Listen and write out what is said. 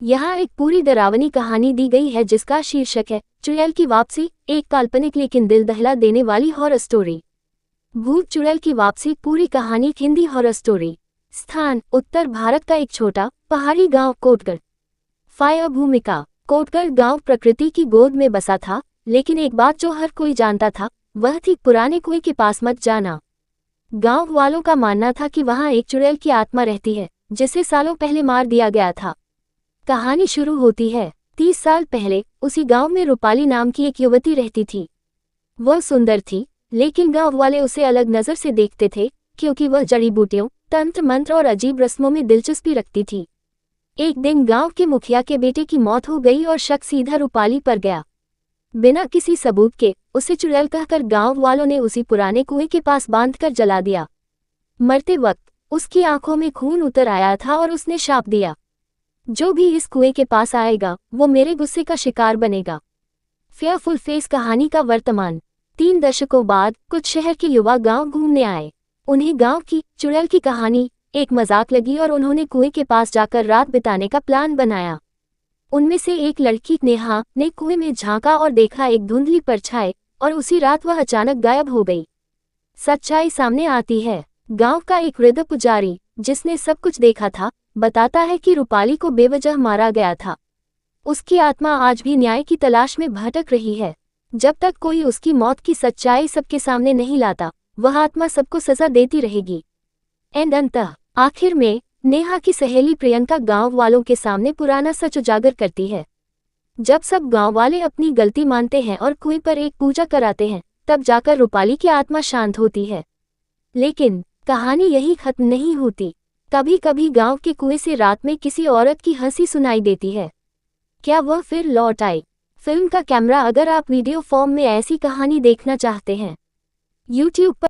यहाँ एक पूरी डरावनी कहानी दी गई है जिसका शीर्षक है चुड़ैल की वापसी, एक काल्पनिक लेकिन दिल दहला देने वाली हॉरर स्टोरी। भूत चुड़ैल की वापसी पूरी कहानी हिंदी हॉरर स्टोरी। स्थान उत्तर भारत का एक छोटा पहाड़ी गांव कोटगढ़। फायर भूमिका कोटगढ़ गांव प्रकृति की गोद में बसा था, लेकिन एक बात जो हर कोई जानता था वह थी पुराने कुएं के पास मत जाना। गांव वालों का मानना था कि वहां एक चुड़ैल की आत्मा रहती है जिसे सालों पहले मार दिया गया था। कहानी शुरू होती है 30 साल पहले। उसी गांव में रूपाली नाम की एक युवती रहती थी। वह सुंदर थी, लेकिन गांव वाले उसे अलग नजर से देखते थे क्योंकि वह जड़ी बूटियों, तंत्र मंत्र और अजीब रस्मों में दिलचस्पी रखती थी। एक दिन गांव के मुखिया के बेटे की मौत हो गई और शक सीधा रूपाली पर गया। बिना किसी सबूत के उसे चुड़ैल कहकर गांव वालों ने उसी पुराने कुएं के पास बांधकर जला दिया। मरते वक्त उसकी आंखों में खून उतर आया था और उसने शाप दिया, जो भी इस कुएं के पास आएगा वो मेरे गुस्से का शिकार बनेगा। फेयरफुल फेस कहानी का वर्तमान। 3 दशकों बाद कुछ शहर के युवा गांव घूमने आए। उन्हें गांव की चुड़ैल की कहानी एक मजाक लगी और उन्होंने कुएं के पास जाकर रात बिताने का प्लान बनाया। उनमें से एक लड़की नेहा ने कुएं में झांका और देखा एक धुंधली परछाई, और उसी रात वह अचानक गायब हो गई। सच्चाई सामने आती है। गांव का एक वृद्ध पुजारी जिसने सब कुछ देखा था बताता है कि रूपाली को बेवजह मारा गया था। उसकी आत्मा आज भी न्याय की तलाश में भटक रही है। जब तक कोई उसकी मौत की सच्चाई सबके सामने नहीं लाता, वह आत्मा सबको सजा देती रहेगी। एंड अंततः आखिर में नेहा की सहेली प्रियंका गांव वालों के सामने पुराना सच उजागर करती है। जब सब गांव वाले अपनी गलती मानते हैं और कुएं पर एक पूजा कराते हैं, तब जाकर रूपाली की आत्मा शांत होती है। लेकिन कहानी यही खत्म नहीं होती। कभी कभी गांव के कुएं से रात में किसी औरत की हंसी सुनाई देती है। क्या वह फिर लौट आई? फिल्म का कैमरा। अगर आप वीडियो फॉर्म में ऐसी कहानी देखना चाहते हैं, YouTube पर